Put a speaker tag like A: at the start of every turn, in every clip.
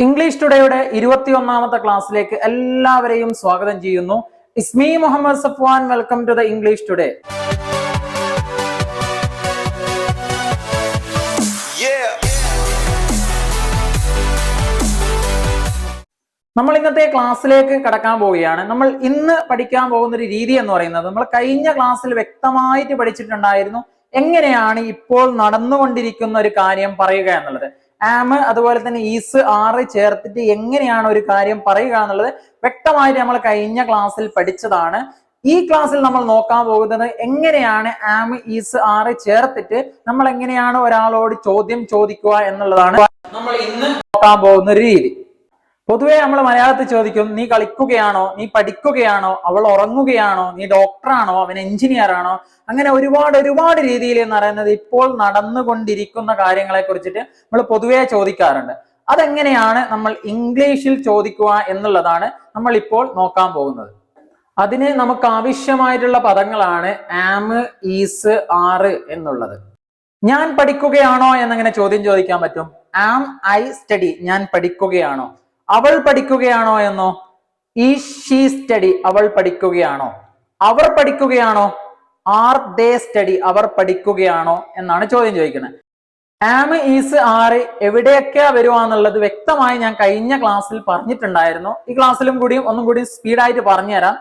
A: English ടുഡേയുടെ 21ാമത്തെ ക്ലാസ്സിലേക്ക് എല്ലാവരെയും സ്വാഗതം ചെയ്യുന്നു. It's me Muhammad Safwan. Welcome to the English today. നമ്മൾ ഇന്നത്തെ ക്ലാസ്സിലേക്ക് കടക്കാൻ പോവുകയാണ്. നമ്മൾ ഇന്ന് പഠിക്കാൻ പോകുന്ന ഒരു രീതി എന്ന് പറയുന്നത് നമ്മൾ കഴിഞ്ഞ ക്ലാസ്സിൽ വ്യക്തമായിട്ട് പഠിച്ചിട്ടുണ്ടായിരുന്നു. എങ്ങനെയാണ് ഇപ്പോൾ നടന്നുകൊണ്ടിരിക്കുന്ന ഒരു കാര്യം പറയുക എന്നുള്ളത്. ആം അതുപോലെ തന്നെ ഈസ് ആറ് ചേർത്തിട്ട് എങ്ങനെയാണ് ഒരു കാര്യം പറയുക എന്നുള്ളത് വ്യക്തമായിട്ട് നമ്മൾ കഴിഞ്ഞ ക്ലാസ്സിൽ പഠിച്ചതാണ്. ഈ ക്ലാസ്സിൽ നമ്മൾ നോക്കാൻ പോകുന്നത് എങ്ങനെയാണ് ആം ഈസ് ആറ് ചേർത്തിട്ട് നമ്മൾ എങ്ങനെയാണ് ഒരാളോട് ചോദ്യം ചോദിക്കുക എന്നുള്ളതാണ് നമ്മൾ ഇന്ന് നോക്കാൻ പോകുന്ന ഒരു രീതി. പൊതുവെ നമ്മൾ മലയാളത്തിൽ ചോദിക്കും, നീ കളിക്കുകയാണോ, നീ പഠിക്കുകയാണോ, അവൾ ഉറങ്ങുകയാണോ, നീ ഡോക്ടറാണോ, അവൻ എഞ്ചിനീയർ ആണോ, അങ്ങനെ ഒരുപാട് രീതിയിൽ എന്ന് പറയുന്നത് ഇപ്പോൾ നടന്നുകൊണ്ടിരിക്കുന്ന കാര്യങ്ങളെ കുറിച്ചിട്ട് നമ്മൾ പൊതുവെ ചോദിക്കാറുണ്ട്. അതെങ്ങനെയാണ് നമ്മൾ ഇംഗ്ലീഷിൽ ചോദിക്കുക എന്നുള്ളതാണ് നമ്മൾ ഇപ്പോൾ നോക്കാൻ പോകുന്നത്. അതിന് നമുക്ക് ആവശ്യമായിട്ടുള്ള പദങ്ങളാണ് ആം, ഈസ്, ആറ് എന്നുള്ളത്. ഞാൻ പഠിക്കുകയാണോ എന്നങ്ങനെ ചോദ്യം ചോദിക്കാൻ പറ്റും. ആം ഐ സ്റ്റഡി, ഞാൻ പഠിക്കുകയാണോ. അവൾ പഠിക്കുകയാണോ എന്നോ, ഈസ് ഷീ സ്റ്റഡി, അവൾ പഠിക്കുകയാണോ. അവർ പഠിക്കുകയാണോ, ആർ ദേ സ്റ്റഡി, അവർ പഠിക്കുകയാണോ എന്നാണ് ചോദ്യം ചോദിക്കുന്നത്. ആം, ഈസ്, ആറ് എവിടെയൊക്കെയാ വരുവാന്നുള്ളത് വ്യക്തമായി ഞാൻ കഴിഞ്ഞ ക്ലാസ്സിൽ പറഞ്ഞിട്ടുണ്ടായിരുന്നു. ഈ ക്ലാസ്സിലും ഒന്നും കൂടി സ്പീഡായിട്ട് പറഞ്ഞുതരാം.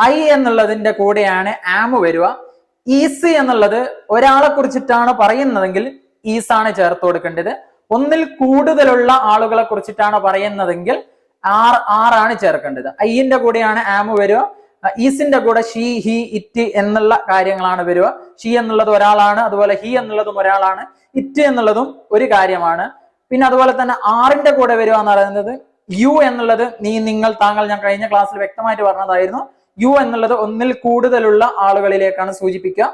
A: ഐ എന്നുള്ളതിന്റെ കൂടെയാണ് ആം വരിക. ഈസ് എന്നുള്ളത് ഒരാളെ കുറിച്ചിട്ടാണ് പറയുന്നതെങ്കിൽ ഈസാണ് ചേർത്ത് കൊടുക്കേണ്ടത്. ഒന്നിൽ കൂടുതലുള്ള ആളുകളെ കുറിച്ചിട്ടാണ് പറയുന്നതെങ്കിൽ ആറാണ് ചേർക്കേണ്ടത്. ഐന്റെ കൂടെയാണ് ആം വരിക. ഈസിന്റെ കൂടെ ഷീ, ഹി, ഇറ്റ് എന്നുള്ള കാര്യങ്ങളാണ് വരിക. ഷീ എന്നുള്ളത് ഒരാളാണ്, അതുപോലെ ഹി എന്നുള്ളതും ഒരാളാണ്, ഇറ്റ് എന്നുള്ളതും ഒരു കാര്യമാണ്. പിന്നെ അതുപോലെ തന്നെ ആറിന്റെ കൂടെ വരിക എന്ന് പറയുന്നത് യു എന്നുള്ളത് നീ, നിങ്ങൾ, താങ്കൾ, ഞാൻ കഴിഞ്ഞ ക്ലാസ്സിൽ വ്യക്തമായിട്ട് പറഞ്ഞതായിരുന്നു. യു എന്നുള്ളത് ഒന്നിൽ കൂടുതലുള്ള ആളുകളിലേക്കാണ് സൂചിപ്പിക്കുക.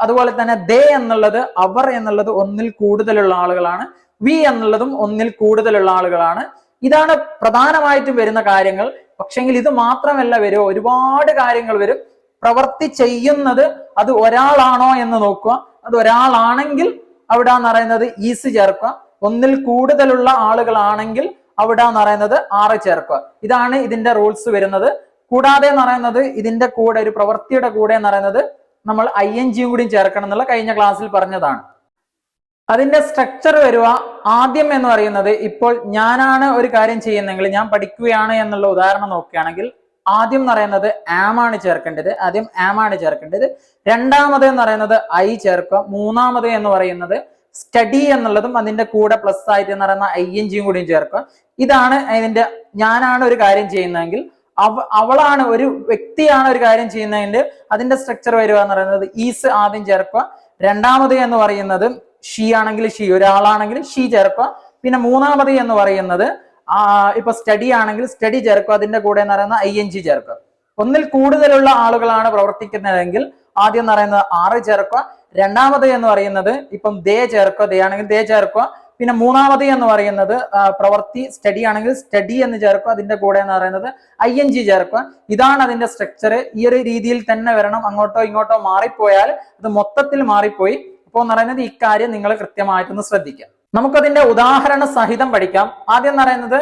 A: അതുപോലെ തന്നെ ദേ എന്നുള്ളത്, അവർ എന്നുള്ളത് ഒന്നിൽ കൂടുതലുള്ള ആളുകളാണ്. വി എന്നുള്ളതും ഒന്നിൽ കൂടുതലുള്ള ആളുകളാണ്. ഇതാണ് പ്രധാനമായിട്ടും വരുന്ന കാര്യങ്ങൾ. പക്ഷെങ്കിൽ ഇത് മാത്രമല്ല വരും, ഒരുപാട് കാര്യങ്ങൾ വരും. പ്രവൃത്തി ചെയ്യുന്നത് അത് ഒരാളാണോ എന്ന് നോക്കുക. അത് ഒരാളാണെങ്കിൽ അവിടെ എന്ന് പറയുന്നത് ഈസ് ചേർക്കുക. ഒന്നിൽ കൂടുതലുള്ള ആളുകളാണെങ്കിൽ അവിടെ എന്ന് പറയുന്നത് ആറ് ചേർക്കുക. ഇതാണ് ഇതിന്റെ റൂൾസ് വരുന്നത്. കൂടാതെ എന്ന് പറയുന്നത് ഇതിന്റെ കൂടെ ഒരു പ്രവൃത്തിയുടെ കൂടെ എന്ന് പറയുന്നത് നമ്മൾ ING കൂടി ചേർക്കണം എന്നുള്ള കഴിഞ്ഞ ക്ലാസ്സിൽ പറഞ്ഞതാണ്. അതിന്റെ സ്ട്രക്ചർ വരിക ആദ്യം എന്ന് പറയുന്നത്, ഇപ്പോൾ ഞാനാണ് ഒരു കാര്യം ചെയ്യുന്നെങ്കിൽ, ഞാൻ പഠിക്കുകയാണ് എന്നുള്ള ഉദാഹരണം നോക്കുകയാണെങ്കിൽ ആദ്യം എന്ന് പറയുന്നത് ആം ആണ് ചേർക്കേണ്ടത്. ആദ്യം ആം ആണ് ചേർക്കേണ്ടത്. രണ്ടാമത് എന്ന് പറയുന്നത് ഐ ചേർക്കുക. മൂന്നാമത് എന്ന് പറയുന്നത് സ്റ്റഡി എന്നുള്ളതും അതിന്റെ കൂടെ പ്ലസ് ആയിട്ട് എന്ന് പറയുന്ന ING കൂടിയും ചേർക്കുക. ഇതാണ് ഇതിന്റെ, ഞാനാണ് ഒരു കാര്യം ചെയ്യുന്നതെങ്കിൽ, അവളാണ്, ഒരു വ്യക്തിയാണ് ഒരു കാര്യം ചെയ്യുന്നതിന്റെ അതിന്റെ സ്ട്രക്ചർ വരിക എന്ന് പറയുന്നത് ഈസ് ആദ്യം ചേർക്കുക. രണ്ടാമത് എന്ന് പറയുന്നത് ഷീ ആണെങ്കിൽ ഷീ, ഒരാളാണെങ്കിൽ ഷീ ചേർക്കുക. പിന്നെ മൂന്നാമത് എന്ന് പറയുന്നത് ഇപ്പൊ സ്റ്റഡി ആണെങ്കിൽ സ്റ്റഡി ചേർക്കുക. അതിന്റെ കൂടെ എന്ന് പറയുന്ന ING ചേർക്കുക. ഒന്നിൽ കൂടുതലുള്ള ആളുകളാണ് പ്രവർത്തിക്കുന്നതെങ്കിൽ ആദ്യം എന്ന് പറയുന്നത് ആറ് ചേർക്കുക. രണ്ടാമത് എന്ന് പറയുന്നത് ഇപ്പം ദേ ചേർക്കുക, ദേ ആണെങ്കിൽ ദേ ചേർക്കുക. പിന്നെ മൂന്നാമത് എന്ന് പറയുന്നത് പ്രവൃത്തി സ്റ്റഡി ആണെങ്കിൽ സ്റ്റഡി എന്ന് ചേർക്കുക. അതിന്റെ കൂടെ എന്ന് പറയുന്നത് ING ചേർക്കുക. ഇതാണ് അതിന്റെ സ്ട്രക്ചർ. ഈ ഒരു രീതിയിൽ തന്നെ വരണം. അങ്ങോട്ടോ ഇങ്ങോട്ടോ മാറിപ്പോയാൽ അത് മൊത്തത്തിൽ മാറിപ്പോയി. അപ്പോൾ എന്ന് പറയുന്നത് ഇക്കാര്യം നിങ്ങൾ കൃത്യമായിട്ടൊന്ന് ശ്രദ്ധിക്കാം. നമുക്കതിന്റെ ഉദാഹരണ സഹിതം പഠിക്കാം. ആദ്യം എന്ന് പറയുന്നത്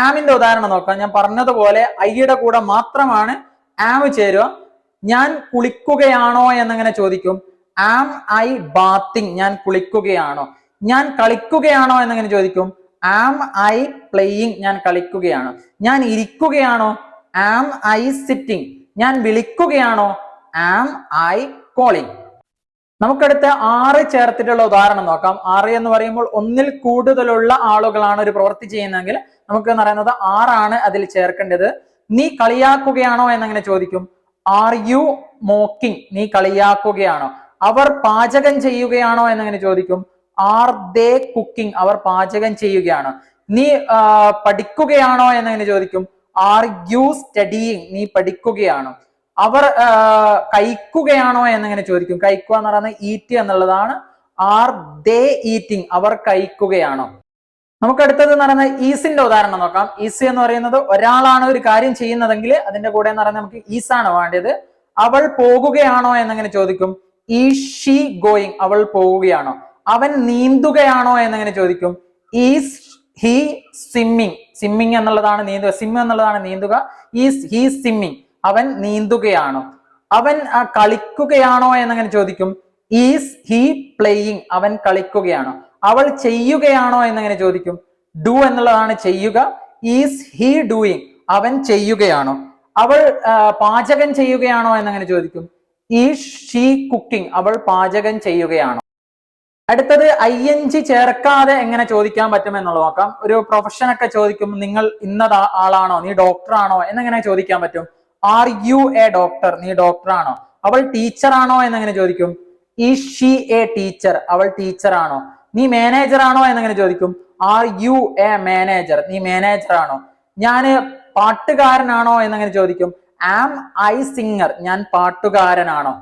A: ആമിന്റെ ഉദാഹരണം നോക്കാം. ഞാൻ പറഞ്ഞതുപോലെ ഐയുടെ കൂടെ മാത്രമാണ് ആം ചേരുക. ഞാൻ കുളിക്കുകയാണോ എന്നങ്ങനെ ചോദിക്കും. ആം ഐ ബാത്തിങ്, ഞാൻ കുളിക്കുകയാണോ. ഞാൻ കളിക്കുകയാണോ എന്നങ്ങനെ ചോദിക്കും. ആം ഐ പ്ലേയിങ്, ഞാൻ കളിക്കുകയാണോ. ഞാൻ ഇരിക്കുകയാണോ. Am I sitting. ഞാൻ വിളിക്കുകയാണോ. Am I calling. നമുക്കടുത്ത ആറ് ചേർത്തിട്ടുള്ള ഉദാഹരണം നോക്കാം. ആറ് എന്ന് പറയുമ്പോൾ ഒന്നിൽ കൂടുതലുള്ള ആളുകളാണ് ഒരു പ്രവൃത്തി ചെയ്യുന്നതെങ്കിൽ നമുക്ക് എന്ന് പറയുന്നത് ആറാണ് അതിൽ ചേർക്കേണ്ടത്. നീ കളിയാക്കുകയാണോ എന്നങ്ങനെ ചോദിക്കും. ആർ യു മോക്കിംഗ്, നീ കളിയാക്കുകയാണോ. അവർ പാചകം ചെയ്യുകയാണോ എന്നങ്ങനെ ചോദിക്കും. ആർ ദേ കുക്കിംഗ്, അവർ പാചകം ചെയ്യുകയാണോ. നീ പഠിക്കുകയാണോ എന്നങ്ങനെ ചോദിക്കും. ആർ യു സ്റ്റഡിയിങ്, നീ പഠിക്കുകയാണോ. അവർ കഴിക്കുകയാണോ എന്നങ്ങനെ ചോദിക്കും. കഴിക്കുക എന്ന് പറയുന്നത് ഈറ്റ് എന്നുള്ളതാണ്. ആർ ദേ ഈറ്റിംഗ്, അവർ കഴിക്കുകയാണോ. നമുക്ക് അടുത്തത് എന്ന് പറയുന്നത് ഈസിന്റെ ഉദാഹരണം നോക്കാം. ഈസ് എന്ന് പറയുന്നത് ഒരാളാണ് ഒരു കാര്യം ചെയ്യുന്നതെങ്കിൽ അതിന്റെ കൂടെ എന്ന് പറയുന്നത് നമുക്ക് ഈസാണ് വേണ്ടത്. അവൾ പോകുകയാണോ എന്നങ്ങനെ ചോദിക്കും. ഈസ് ഷീ ഗോയിങ്, അവൾ പോവുകയാണോ. അവൻ നീന്തുകയാണോ എന്നങ്ങനെ ചോദിക്കും. ഈസ് ഹി സ്വിമ്മിങ്, സ്വിമ്മിങ് എന്നുള്ളതാണ് നീന്തുക, സ്വിം എന്നുള്ളതാണ് നീന്തുക. ഈസ് ഹി സ്വിമ്മിങ്, അവൻ നീന്തുകയാണോ. അവൻ കളിക്കുകയാണോ എന്നങ്ങനെ ചോദിക്കും, ഈസ് ഹി പ്ലേയിങ്, അവൻ കളിക്കുകയാണോ. അവൾ ചെയ്യുകയാണോ എന്നങ്ങനെ ചോദിക്കും, ഡു എന്നുള്ളതാണ് ചെയ്യുക. ഈസ് ഹി ഡൂയിങ്, അവൻ ചെയ്യുകയാണോ. അവൾ പാചകം ചെയ്യുകയാണോ എന്നങ്ങനെ ചോദിക്കും, ഈസ് ഷീ കുക്കിംഗ്, അവൾ പാചകം ചെയ്യുകയാണോ. അടുത്തത് ING ചേർക്കാതെ എങ്ങനെ ചോദിക്കാൻ പറ്റും എന്നുള്ളത് നോക്കാം. ഒരു പ്രൊഫഷൻ ഒക്കെ ചോദിക്കുമ്പോൾ നിങ്ങൾ ഇന്നത് ആളാണോ, നീ ഡോക്ടർ ആണോ എന്നെങ്ങനെ ചോദിക്കാൻ പറ്റും. ആർ യു എ ഡോക്ടർ, നീ ഡോക്ടർ ആണോ. അവൾ ടീച്ചർ ആണോ എന്നെങ്ങനെ ചോദിക്കും, ഈസ് ഷീ എ ടീച്ചർ, അവൾ ടീച്ചർ ആണോ. നീ മാനേജർ ആണോ എന്നെങ്ങനെ ചോദിക്കും, ആർ യു എ മാനേജർ, നീ മാനേജർ ആണോ. ഞാന് പാട്ടുകാരനാണോ എന്നങ്ങനെ ചോദിക്കും, ആം ഐ സിംഗർ, ഞാൻ പാട്ടുകാരനാണോ.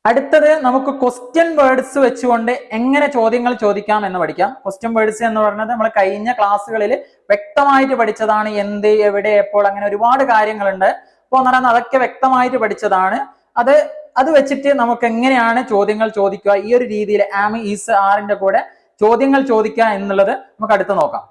A: അടുത്തത് നമുക്ക് ക്വസ്റ്റ്യൻ വേർഡ്സ് വെച്ചുകൊണ്ട് എങ്ങനെ ചോദ്യങ്ങൾ ചോദിക്കാം എന്ന് പഠിക്കാം. ക്വസ്റ്റ്യൻ വേർഡ്സ് എന്ന് പറയുന്നത് നമ്മൾ കഴിഞ്ഞ ക്ലാസ്സുകളിൽ വ്യക്തമായിട്ട് പഠിച്ചതാണ്. എന്ത്, എവിടെ, എപ്പോൾ, അങ്ങനെ ഒരുപാട് കാര്യങ്ങളുണ്ട്. അപ്പോൾ എന്ന് പറയുന്നത് അതൊക്കെ വ്യക്തമായിട്ട് പഠിച്ചതാണ്. അത് വെച്ചിട്ട് നമുക്ക് എങ്ങനെയാണ് ചോദ്യങ്ങൾ ചോദിക്കുക, ഈ ഒരു രീതിയിൽ ആം, ഈസ്, ആറിന്റെ കൂടെ ചോദ്യങ്ങൾ ചോദിക്കുക എന്നുള്ളത് നമുക്ക് അടുത്ത് നോക്കാം.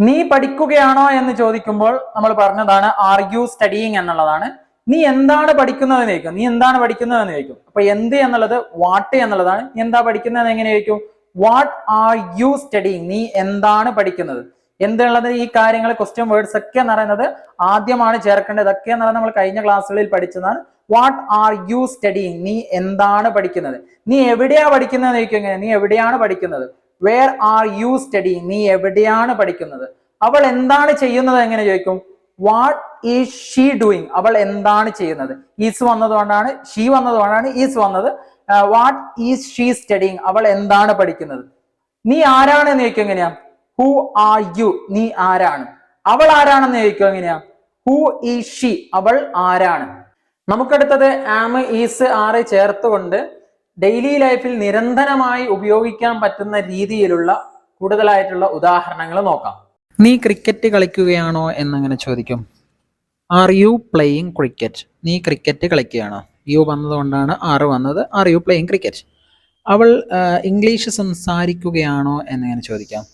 A: നീ പഠിക്കുകയാണോ എന്ന് ചോദിക്കുമ്പോൾ നമ്മൾ പറഞ്ഞതാണ് ആർ യു സ്റ്റഡിയിങ് എന്നുള്ളതാണ്. നീ എന്താണ് പഠിക്കുന്നതെന്ന് ചോദിക്കും, നീ എന്താണ് പഠിക്കുന്നതെന്ന് ചോദിക്കും. അപ്പൊ എന്ത് എന്നുള്ളത് വാട്ട് എന്നുള്ളതാണ്. നീ എന്താ പഠിക്കുന്നത് എങ്ങനെ ചോദിക്കും, വാട്ട് ആർ യു സ്റ്റഡിയിങ്, നീ എന്താണ് പഠിക്കുന്നത്. എന്തുള്ളത്, ഈ കാര്യങ്ങൾ ക്വസ്റ്റ്യൻ വേർഡ്സ് ഒക്കെ എന്ന് പറയുന്നത് ആദ്യമാണ് ചേർക്കേണ്ടത്. ഇതൊക്കെ എന്ന് പറയുന്നത് നമ്മൾ കഴിഞ്ഞ ക്ലാസ്സുകളിൽ പഠിച്ചതാണ്. വാട്ട് ആർ യു സ്റ്റഡിയിങ്, നീ എന്താണ് പഠിക്കുന്നത്. നീ എവിടെയാ പഠിക്കുന്നത് ചോദിക്കും, എങ്ങനെ, നീ എവിടെയാണ് പഠിക്കുന്നത്. വേർ ആർ യു സ്റ്റഡിയിങ്, നീ എവിടെയാണ് പഠിക്കുന്നത്. അവൾ എന്താണ് ചെയ്യുന്നത് എങ്ങനെ ചോദിക്കും, വാട്ട് ഈസ് ഷീ ഡൂയിങ്, അവൾ എന്താണ് ചെയ്യുന്നത്. ഈസ് വന്നതുകൊണ്ടാണ്, ഷീ വന്നതുകൊണ്ടാണ് ഈസ് വന്നത്. വാട്ട് ഈസ് ഷീ സ്റ്റഡിയിങ്, അവൾ എന്താണ് പഠിക്കുന്നത്. നീ ആരാണ് എന്ന് ചോദിക്കും, എങ്ങനെയാ, ഹു ആർ യു, നീ ആരാണ്. അവൾ ആരാണെന്ന് ചോദിക്കും, എങ്ങനെയാ, ഹു ഈസ് ഷീ, അവൾ ആരാണ്. നമുക്കടുത്തത് ആം, ഈസ്, ആറ് ചേർത്തുകൊണ്ട് ഡെയിലി ലൈഫിൽ നിരന്തരമായി ഉപയോഗിക്കാൻ പറ്റുന്ന രീതിയിലുള്ള കൂടുതലായിട്ടുള്ള ഉദാഹരണങ്ങൾ നോക്കാം. നീ ക്രിക്കറ്റ് കളിക്കുകയാണോ എന്നങ്ങനെ ചോദിക്കും, ആർ യു പ്ലേയിങ് ക്രിക്കറ്റ്, നീ ക്രിക്കറ്റ് കളിക്കുകയാണോ. യു വന്നതുകൊണ്ടാണ് ആറ് വന്നത്, ആർ യു പ്ലേയിങ് ക്രിക്കറ്റ്. അവൾ ഇംഗ്ലീഷ് സംസാരിക്കുകയാണോ എന്നങ്ങനെ ചോദിക്കാം,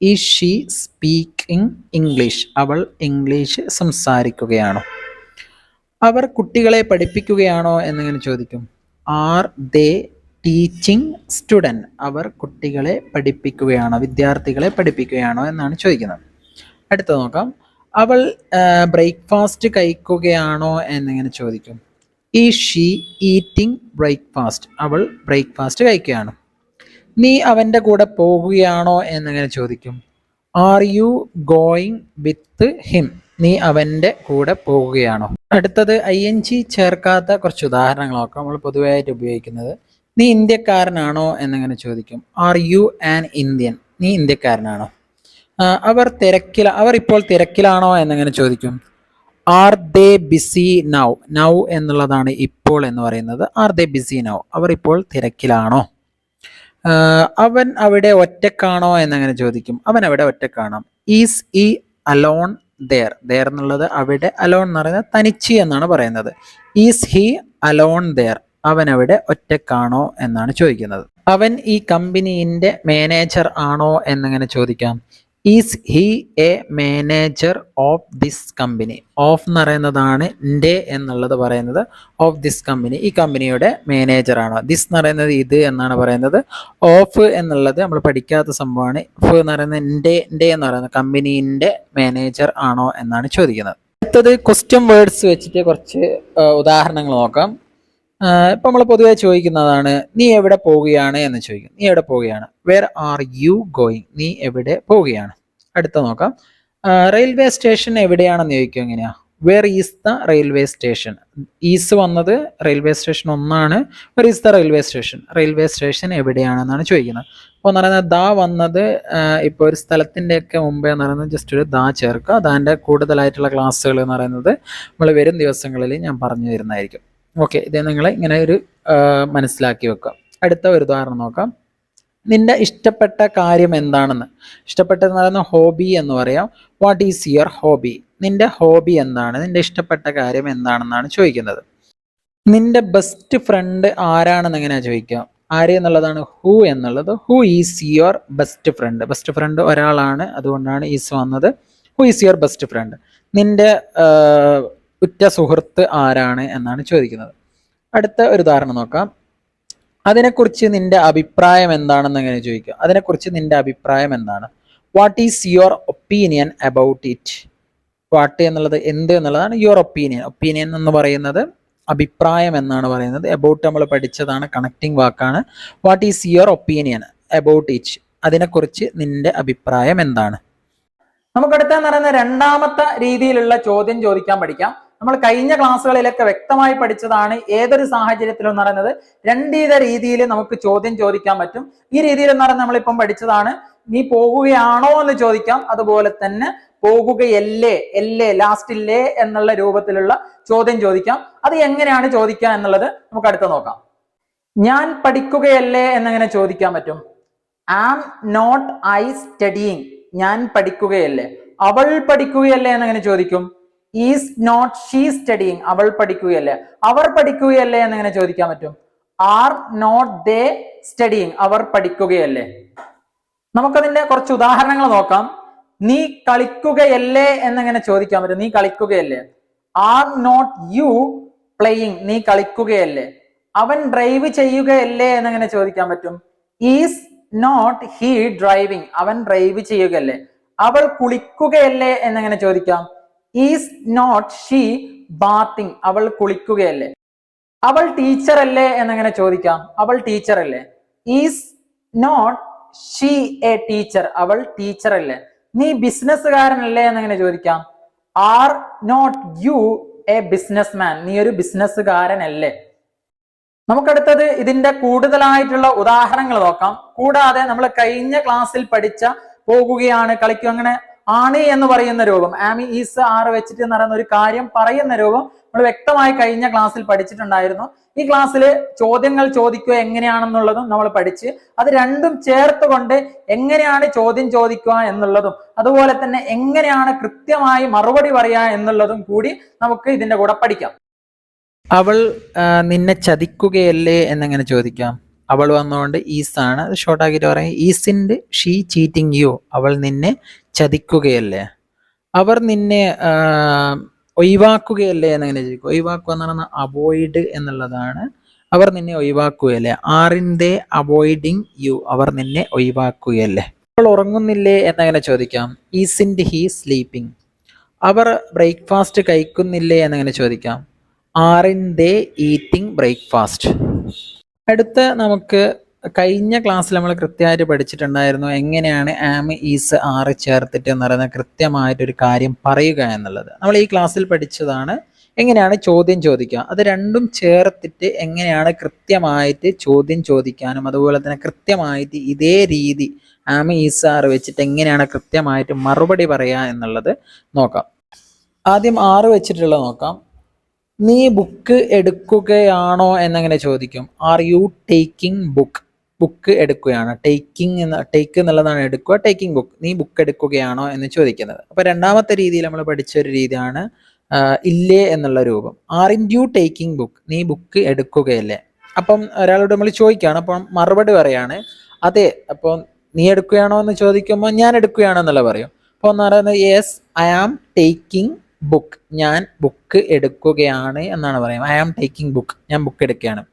A: ഈസ് ഷീ സ്പീക്കിംഗ് ഇംഗ്ലീഷ്, അവൾ ഇംഗ്ലീഷ് സംസാരിക്കുകയാണോ. അവർ കുട്ടികളെ പഠിപ്പിക്കുകയാണോ എന്നങ്ങനെ ചോദിക്കും, ആർ ദേ ടീച്ചിങ് സ്റ്റുഡൻറ്, അവർ കുട്ടികളെ പഠിപ്പിക്കുകയാണോ, വിദ്യാർത്ഥികളെ പഠിപ്പിക്കുകയാണോ എന്നാണ് ചോദിക്കുന്നത്. അടുത്ത നോക്കാം. അവൾ ബ്രേക്ക്ഫാസ്റ്റ് കഴിക്കുകയാണോ എന്നിങ്ങനെ ചോദിക്കും, ഈസ് ഷീ ഈറ്റിംഗ് ബ്രേക്ക്ഫാസ്റ്റ്, അവൾ ബ്രേക്ക്ഫാസ്റ്റ് കഴിക്കുകയാണ്. നീ അവൻ്റെ കൂടെ പോകുകയാണോ എന്നിങ്ങനെ ചോദിക്കും, R you going with him, നീ അവൻ്റെ കൂടെ പോകുകയാണോ. അടുത്തത് ING ചേർക്കാത്ത കുറച്ച് ഉദാഹരണങ്ങൾ നോക്കാം. നമ്മൾ പൊതുവായിട്ട് ഉപയോഗിക്കുന്നത്, നീ ഇന്ത്യക്കാരനാണോ എന്നിങ്ങനെ ചോദിക്കും, ആർ യു ആൻ ഇന്ത്യൻ, നീ ഇന്ത്യക്കാരനാണോ. അവർ ഇപ്പോൾ തിരക്കിലാണോ എന്നിങ്ങനെ ചോദിക്കും, are they busy now, now എന്നുള്ളതാണ് ഇപ്പോൾ എന്ന് പറയുന്നത്. ആർ ദേ ബിസി നൗ, അവർ ഇപ്പോൾ തിരക്കിലാണോ. അവൻ അവിടെ ഒറ്റക്കാണോ എന്നങ്ങനെ ചോദിക്കും, അവൻ അവിടെ ഒറ്റക്കാണോ. ഈസ് ഈ അലോൺ ദേർ, ദേർ എന്നുള്ളത് അവിടെ, അലോൺ എന്ന് പറയുന്നത് തനിച്ച് എന്നാണ് പറയുന്നത്. ഈസ് ഹി അലോൺ ദേർ, അവൻ അവിടെ ഒറ്റക്കാണോ എന്നാണ് ചോദിക്കുന്നത്. അവൻ ഈ കമ്പനിയുടെ മാനേജർ ആണോ എന്നങ്ങനെ ചോദിക്കാം, is he A manager of this company. Of എന്ന് പറയുന്നതാണ് ഡേ എന്നുള്ളത് പറയുന്നത്, ഓഫ് ദിസ് കമ്പനി, ഈ കമ്പനിയുടെ മാനേജർ ആണോ. ദിസ് എന്ന് പറയുന്നത് ഇത് എന്നാണ് പറയുന്നത്. ഓഫ് എന്നുള്ളത് നമ്മൾ പഠിക്കാത്ത സംഭവമാണ്. ഫ് എന്ന് പറയുന്നത് ഡേ എന്ന് പറയുന്നത് കമ്പനീൻ്റെ മാനേജർ ആണോ എന്നാണ് ചോദിക്കുന്നത്. അടുത്തത് ക്വസ്റ്റ്യൻ വേർഡ്സ് വെച്ചിട്ട് കുറച്ച് ഉദാഹരണങ്ങൾ നോക്കാം. ഇപ്പം നമ്മൾ പൊതുവെ ചോദിക്കുന്നതാണ്, നീ എവിടെ പോവുകയാണ് എന്ന് ചോദിക്കും. നീ എവിടെ പോവുകയാണ്, വേർ ആർ യു ഗോയിങ്, നീ എവിടെ പോവുകയാണ്. അടുത്ത നോക്കാം. റെയിൽവേ സ്റ്റേഷൻ എവിടെയാണെന്ന് ചോദിക്കും, എങ്ങനെയാ, where is the railway station. Is വന്നത് റെയിൽവേ സ്റ്റേഷൻ ഒന്നാണ്. Where is the railway station, railway station എവിടെയാണെന്നാണ് ചോദിക്കുന്നത്. അപ്പോൾ എന്ന് പറയുന്നത് ദാ വന്നത് ഇപ്പോൾ ഒരു സ്ഥലത്തിൻ്റെയൊക്കെ മുമ്പേ എന്ന് പറയുന്നത് ജസ്റ്റ് ഒരു ദാ ചേർക്കുക. അതിൻ്റെ കൂടുതലായിട്ടുള്ള ക്ലാസ്സുകൾ എന്ന് പറയുന്നത് നമ്മൾ വരും ദിവസങ്ങളിൽ ഞാൻ പറഞ്ഞു തരുന്നതായിരിക്കും. ഓക്കെ, ഇത് നിങ്ങൾ ഇങ്ങനെ ഒരു മനസ്സിലാക്കി വെക്കുക. അടുത്ത ഒരു ഉദാഹരണം നോക്കാം. നിന്റെ ഇഷ്ടപ്പെട്ട കാര്യം എന്താണെന്ന്. ഇഷ്ടപ്പെട്ടതെന്ന് പറയുന്ന ഹോബി എന്ന് പറയാം. വാട്ട് ഈസ് യുവർ ഹോബി, നിന്റെ ഹോബി എന്താണ്, നിന്റെ ഇഷ്ടപ്പെട്ട കാര്യം എന്താണെന്നാണ് ചോദിക്കുന്നത്. നിന്റെ ബെസ്റ്റ് ഫ്രണ്ട് ആരാണെന്ന് എങ്ങനെയാണ് ചോദിക്കുക, ആര് എന്നുള്ളതാണ് ഹൂ എന്നുള്ളത്. Who is your best friend. Best friend ഒരാളാണ്, അതുകൊണ്ടാണ് ഈസ് വന്നത്. Who is your best friend. നിന്റെ ഉറ്റ സുഹൃത്ത് ആരാണ് എന്നാണ് ചോദിക്കുന്നത്. അടുത്ത ഒരു ഉദാഹരണം നോക്കാം. അതിനെക്കുറിച്ച് നിന്റെ അഭിപ്രായം എന്താണെന്ന് എങ്ങനെ ചോദിക്കുക. അതിനെക്കുറിച്ച് നിന്റെ അഭിപ്രായം എന്താണ്? What is your opinion about it. What എന്നുള്ളത് എന്ത് എന്നുള്ളതാണ്. Your opinion. ഒപ്പീനിയൻ എന്ന് പറയുന്നത് അഭിപ്രായം എന്നാണ് പറയുന്നത്. അബൌട്ട് നമ്മൾ പഠിച്ചതാണ്, കണക്റ്റിംഗ് വാക്കാണ്. What is your opinion about it. അതിനെക്കുറിച്ച് നിന്റെ അഭിപ്രായം എന്താണ്? നമുക്കടുത്തെന്ന് പറയുന്ന രണ്ടാമത്തെ രീതിയിലുള്ള ചോദ്യം ചോദിക്കാൻ പഠിക്കാം. നമ്മൾ കഴിഞ്ഞ ക്ലാസ്സുകളിലൊക്കെ വ്യക്തമായി പഠിച്ചതാണ് ഏതൊരു സാഹചര്യത്തിലും എന്ന് പറയുന്നത് രണ്ടീത രീതിയിൽ നമുക്ക് ചോദ്യം ചോദിക്കാൻ പറ്റും. ഈ രീതിയിൽ എന്ന് പറയുന്നത് നമ്മളിപ്പം പഠിച്ചതാണ്. നീ പോകുകയാണോ എന്ന് ചോദിക്കാം, അതുപോലെ തന്നെ പോകുകയല്ലേ, എല്ലേ ലാസ്റ്റ് ഇല്ലേ എന്നുള്ള രൂപത്തിലുള്ള ചോദ്യം ചോദിക്കാം. അത് എങ്ങനെയാണ് ചോദിക്കുക എന്നുള്ളത് നമുക്ക് അടുത്ത് നോക്കാം. ഞാൻ പഠിക്കുകയല്ലേ എന്നെങ്ങനെ ചോദിക്കാൻ പറ്റും? Am not I studying. ഞാൻ പഠിക്കുകയല്ലേ. അവൾ പഠിക്കുകയല്ലേ എന്നെങ്ങനെ ചോദിക്കും? Is not she studying. അവൾ പഠിക്കുകയല്ലേ. അവർ പഠിക്കുകയല്ലേ എന്നെങ്ങനെ ചോദിക്കാൻ പറ്റും? Are not they studying. അവർ പഠിക്കുകയല്ലേ. നമുക്കതിന്റെ കുറച്ച് ഉദാഹരണങ്ങൾ നോക്കാം. നീ കളിക്കുകയല്ലേ എന്നെങ്ങനെ ചോദിക്കാൻ പറ്റും? നീ കളിക്കുകയല്ലേ. Are not you playing. നീ കളിക്കുകയല്ലേ. അവൻ ഡ്രൈവ് ചെയ്യുകയല്ലേ എന്നെങ്ങനെ ചോദിക്കാൻ പറ്റും? Is not he driving. അവൻ ഡ്രൈവ് ചെയ്യുകയല്ലേ. അവൾ കുളിക്കുകയല്ലേ എന്നെങ്ങനെ ചോദിക്കാം? Is not she bathing. അവൾ കുളിക്കുകയല്ലേ. അവൾ ടീച്ചർ അല്ലേ എന്നെങ്ങനെ ചോദിക്കാം? അവൾ ടീച്ചർ അല്ലേ. Is not she a teacher. അവൾ ടീച്ചർ അല്ലേ. നീ ബിസിനസ്സുകാരനല്ലേ എന്നെങ്ങനെ ചോദിക്കാം? Are not you a businessman. നീ ഒരു ബിസിനസ്സുകാരനല്ലേ. നമുക്കടുത്തത് ഇതിന്റെ കൂടുതലായിട്ടുള്ള ഉദാഹരണങ്ങൾ നോക്കാം. കൂടാതെ നമ്മൾ കഴിഞ്ഞ ക്ലാസ്സിൽ പഠിച്ച പോകുകയാണ്, കളിക്കും, അങ്ങനെ ആണ് എന്ന് പറയുന്ന രൂപം, ആമി ഈസ് ആർ വെച്ചിട്ട് എന്ന് പറയുന്ന ഒരു കാര്യം പറയുന്ന രൂപം നമ്മൾ വ്യക്തമായി കഴിഞ്ഞ ക്ലാസ്സിൽ പഠിച്ചിട്ടുണ്ടായിരുന്നു. ഈ ക്ലാസ്സിൽ ചോദ്യങ്ങൾ ചോദിക്കുക എങ്ങനെയാണെന്നുള്ളതും നമ്മൾ പഠിച്ച്, അത് രണ്ടും ചേർത്തുകൊണ്ട് എങ്ങനെയാണ് ചോദ്യം ചോദിക്കുക എന്നുള്ളതും അതുപോലെ തന്നെ എങ്ങനെയാണ് കൃത്യമായി മറുപടി പറയുക എന്നുള്ളതും കൂടി നമുക്ക് ഇതിന്റെ കൂടെ പഠിക്കാം. അവൾ നിന്നെ ചതിക്കുകയല്ലേ എന്നെങ്ങനെ ചോദിക്കാം? അവൾ വന്നുകൊണ്ട് ഈസ് ആണ്, അത് ഷോർട്ട് ആക്കിയിട്ട് പറയും ഈസിൻഡ് ഷീ ചീറ്റിംഗ് യു. അവൾ നിന്നെ ചതിക്കുകയല്ലേ. അവർ നിന്നെ ഒഴിവാക്കുകയല്ലേ എന്നെങ്ങനെ ചോദിക്കും? ഒഴിവാക്കുക എന്ന് പറയുന്നത് അവോയ്ഡ് എന്നുള്ളതാണ്. അവർ നിന്നെ ഒഴിവാക്കുകയല്ലേ. ആറിൻ ദേ അവോയ്ഡിങ് യു. അവർ നിന്നെ ഒഴിവാക്കുകയല്ലേ. അവൾ ഉറങ്ങുന്നില്ലേ എന്നെങ്ങനെ ചോദിക്കാം? Isn't he sleeping. അവർ ബ്രേക്ക്ഫാസ്റ്റ് കഴിക്കുന്നില്ലേ എന്നെങ്ങനെ ചോദിക്കാം? Aren't they eating breakfast. അടുത്ത നമുക്ക് കഴിഞ്ഞ ക്ലാസ്സിൽ നമ്മൾ കൃത്യമായിട്ട് പഠിച്ചിട്ടുണ്ടായിരുന്നു എങ്ങനെയാണ് ആം ഈസ് ആർ ചേർത്തിട്ട് എന്ന് പറയുന്ന കൃത്യമായിട്ടൊരു കാര്യം പറയുക എന്നുള്ളത്. നമ്മൾ ഈ ക്ലാസ്സിൽ പഠിച്ചതാണ് എങ്ങനെയാണ് ചോദ്യം ചോദിക്കുക. അത് രണ്ടും ചേർത്തിട്ട് എങ്ങനെയാണ് കൃത്യമായിട്ട് ചോദ്യം ചോദിക്കാനും അതുപോലെ തന്നെ കൃത്യമായിട്ട് ഇതേ രീതി ആം ഈസ് ആർ വെച്ചിട്ട് എങ്ങനെയാണ് കൃത്യമായിട്ട് മറുപടി പറയുക എന്നുള്ളത് നോക്കാം. ആദ്യം ആറ് വെച്ചിട്ടുള്ളത് നോക്കാം. നീ ബുക്ക് എടുക്കുകയാണോ എന്നെങ്ങനെ ചോദിക്കും? Are you taking book. Book എടുക്കുകയാണ്. ടേക്ക് എന്നുള്ളതാണ് എടുക്കുക. Taking book. നീ ബുക്ക് എടുക്കുകയാണോ എന്ന് ചോദിക്കുന്നത്. അപ്പൊ രണ്ടാമത്തെ രീതിയിൽ നമ്മൾ പഠിച്ച ഒരു രീതിയാണ് ഇല്ലേ എന്നുള്ള രൂപം. Are in U taking book. നീ ബുക്ക് എടുക്കുകയല്ലേ. അപ്പം ഒരാളോട് നമ്മൾ ചോദിക്കുകയാണ്, അപ്പം മറുപടി പറയാണ് അതെ. അപ്പോൾ നീ എടുക്കുകയാണോ എന്ന് ചോദിക്കുമ്പോൾ ഞാൻ എടുക്കുകയാണോ എന്നുള്ള പറയും. അപ്പോൾ എന്ന് പറയുന്നത് yes I am taking book. ഞാൻ ബുക്ക് എടുക്കുകയാണ് എന്നാണ് പറയുന്നത്. I am taking book. ഞാൻ ബുക്ക് എടുക്കുകയാണ്.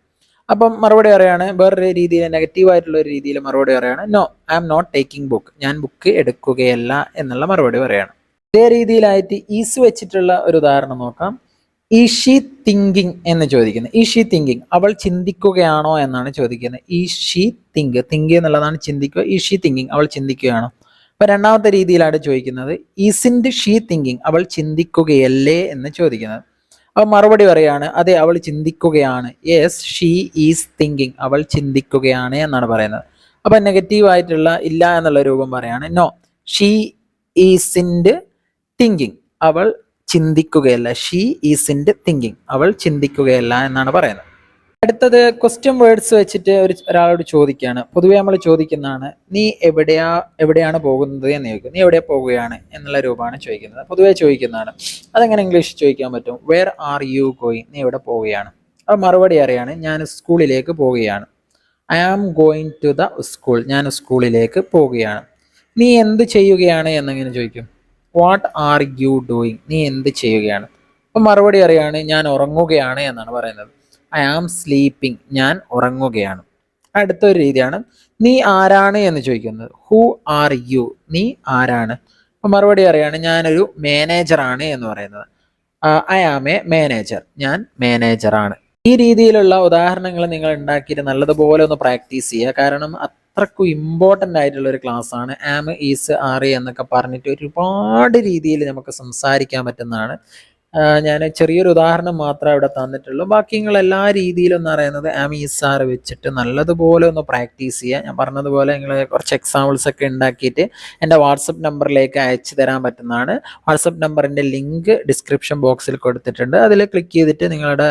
A: അപ്പം മറുപടി പറയാണ് വേറൊരു രീതിയിൽ, നെഗറ്റീവായിട്ടുള്ള ഒരു രീതിയിൽ മറുപടി പറയാണ് no I am not taking book. ഞാൻ ബുക്ക് എടുക്കുകയല്ല എന്നുള്ള മറുപടി പറയാണ്. ഇതേ രീതിയിലായിട്ട് ഈസ് വെച്ചിട്ടുള്ള ഒരു ഉദാഹരണം നോക്കാം. ഈസ് ഷീ തിങ്കിങ് എന്ന് ചോദിക്കുന്നത്. Is she thinking. അവൾ ചിന്തിക്കുകയാണോ എന്നാണ് ചോദിക്കുന്നത്. ഈസ് ഷീ തിങ്ക് എന്നുള്ളതാണ് ചിന്തിക്കുക. Is she thinking. അവൾ ചിന്തിക്കുകയാണോ. അപ്പൊ രണ്ടാമത്തെ രീതിയിലാണ് ചോദിക്കുന്നത് ഈസിൻഡ് ഷീ തിങ്കിങ്. അവൾ ചിന്തിക്കുകയല്ലേ എന്ന് ചോദിക്കുന്നത്. അപ്പൊ മറുപടി പറയാണ് അതെ അവൾ ചിന്തിക്കുകയാണ്. Yes she is thinking. അവൾ ചിന്തിക്കുകയാണ് എന്നാണ് പറയുന്നത്. അപ്പൊ നെഗറ്റീവ് ആയിട്ടുള്ള ഇല്ല എന്നുള്ള രൂപം പറയാണ് നോ ഷീ ഈസിൻഡ് തിങ്കിങ്. അവൾ ചിന്തിക്കുകയല്ല. She ഈസിൻഡ് thinking. അവൾ ചിന്തിക്കുകയല്ല എന്നാണ് പറയുന്നത്. അടുത്തത് ക്വസ്റ്റ്യൻ വേർഡ്സ് വെച്ചിട്ട് ഒരാളോട് ചോദിക്കുകയാണ്. പൊതുവെ നമ്മൾ ചോദിക്കുന്നതാണ് നീ എവിടെയാണ് പോകുന്നത് എന്ന് ചോദിക്കും. നീ എവിടെ പോവുകയാണ് എന്നുള്ള രൂപമാണ് ചോദിക്കുന്നത്. പൊതുവെ ചോദിക്കുന്നതാണ്. അതെങ്ങനെ ഇംഗ്ലീഷ് ചോദിക്കാൻ പറ്റും? Where are you going. നീ എവിടെ പോവുകയാണ്. അത് മറുപടി അറിയാണ് ഞാൻ സ്കൂളിലേക്ക് പോവുകയാണ്. I am going to the school. ഞാൻ സ്കൂളിലേക്ക് പോവുകയാണ്. നീ എന്ത് ചെയ്യുകയാണ് എന്നിങ്ങനെ ചോദിക്കും. What are you doing? നീ എന്ത് ചെയ്യുകയാണ്? അപ്പം മറുപടി അറിയാണ്, ഞാൻ ഉറങ്ങുകയാണ് എന്നാണ് പറയുന്നത്. I am sleeping. ഞാൻ ഉറങ്ങുകയാണ്. അടുത്തൊരു രീതിയാണ്, നീ ആരാണ് എന്ന് ചോദിക്കുന്നത്. Who are you? നീ ആരാണ്? അപ്പം മറുപടി അറിയാണ്, ഞാനൊരു മാനേജറാണ് എന്ന് പറയുന്നത്. I am a manager. ഞാൻ മാനേജറാണ്. ഈ രീതിയിലുള്ള ഉദാഹരണങ്ങൾ നിങ്ങൾ ഉണ്ടാക്കിയിട്ട് നല്ലതുപോലെ ഒന്ന് പ്രാക്ടീസ് ചെയ്യുക. കാരണം അത്രക്കും ഇമ്പോർട്ടൻ്റ് ആയിട്ടുള്ള ഒരു ക്ലാസ് ആണ്. ആം, ഈസ്, ആർ എന്നൊക്കെ പറഞ്ഞിട്ട് ഒരുപാട് രീതിയിൽ നമുക്ക് സംസാരിക്കാൻ പറ്റുന്നതാണ്. ഞാൻ ചെറിയൊരു ഉദാഹരണം മാത്രമേ ഇവിടെ തന്നിട്ടുള്ളൂ. ബാക്കി നിങ്ങൾ എല്ലാ രീതിയിലും എന്ന് പറയുന്നത് ആം, ഈസ്, ആർ വെച്ചിട്ട് നല്ലതുപോലെ ഒന്ന് പ്രാക്ടീസ് ചെയ്യുക. ഞാൻ പറഞ്ഞതുപോലെ നിങ്ങൾ കുറച്ച് എക്സാമ്പിൾസ് ഒക്കെ ഉണ്ടാക്കിയിട്ട് എൻ്റെ വാട്സപ്പ് നമ്പറിലേക്ക് അയച്ചു തരാൻ പറ്റുന്നതാണ്. വാട്സപ്പ് നമ്പറിൻ്റെ ലിങ്ക് ഡിസ്ക്രിപ്ഷൻ ബോക്സിൽ കൊടുത്തിട്ടുണ്ട്. അതിൽ ക്ലിക്ക് ചെയ്തിട്ട് നിങ്ങളുടെ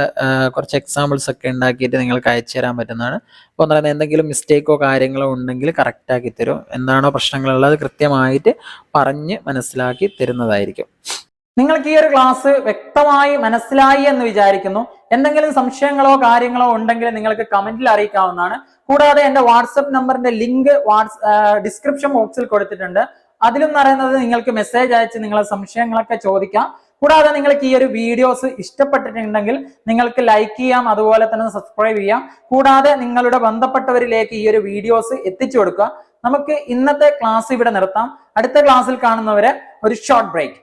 A: കുറച്ച് എക്സാമ്പിൾസ് ഒക്കെ ഉണ്ടാക്കിയിട്ട് നിങ്ങൾക്ക് അയച്ചു തരാൻ പറ്റുന്നതാണ്. അപ്പോൾ പറയുന്നത് എന്തെങ്കിലും മിസ്റ്റേക്കോ കാര്യങ്ങളോ ഉണ്ടെങ്കിൽ കറക്റ്റാക്കി തരും. എന്താണോ പ്രശ്നങ്ങളുള്ളത് കൃത്യമായിട്ട് പറഞ്ഞ് മനസ്സിലാക്കി തരുന്നതായിരിക്കും. നിങ്ങൾക്ക് ഈ ഒരു ക്ലാസ് വ്യക്തമായി മനസ്സിലായി എന്ന് വിചാരിക്കുന്നു. എന്തെങ്കിലും സംശയങ്ങളോ കാര്യങ്ങളോ ഉണ്ടെങ്കിൽ നിങ്ങൾക്ക് കമന്റിൽ അറിയിക്കാവുന്നതാണ്. കൂടാതെ എൻ്റെ വാട്സപ്പ് നമ്പറിന്റെ ലിങ്ക് ഡിസ്ക്രിപ്ഷൻ ബോക്സിൽ കൊടുത്തിട്ടുണ്ട്. അതിലും പറയുന്നത് നിങ്ങൾക്ക് മെസ്സേജ് അയച്ച് നിങ്ങളെ സംശയങ്ങളൊക്കെ ചോദിക്കാം. കൂടാതെ നിങ്ങൾക്ക് ഈ ഒരു വീഡിയോസ് ഇഷ്ടപ്പെട്ടിട്ടുണ്ടെങ്കിൽ നിങ്ങൾക്ക് ലൈക്ക് ചെയ്യാം, അതുപോലെ തന്നെ സബ്സ്ക്രൈബ് ചെയ്യാം. കൂടാതെ നിങ്ങളുടെ ബന്ധപ്പെട്ടവരിലേക്ക് ഈ ഒരു വീഡിയോസ് എത്തിച്ചു കൊടുക്കുക. നമുക്ക് ഇന്നത്തെ ക്ലാസ് ഇവിടെ നിർത്താം. അടുത്ത ക്ലാസ്സിൽ കാണുന്നവരെ ഒരു ഷോർട്ട് ബ്രേക്ക്.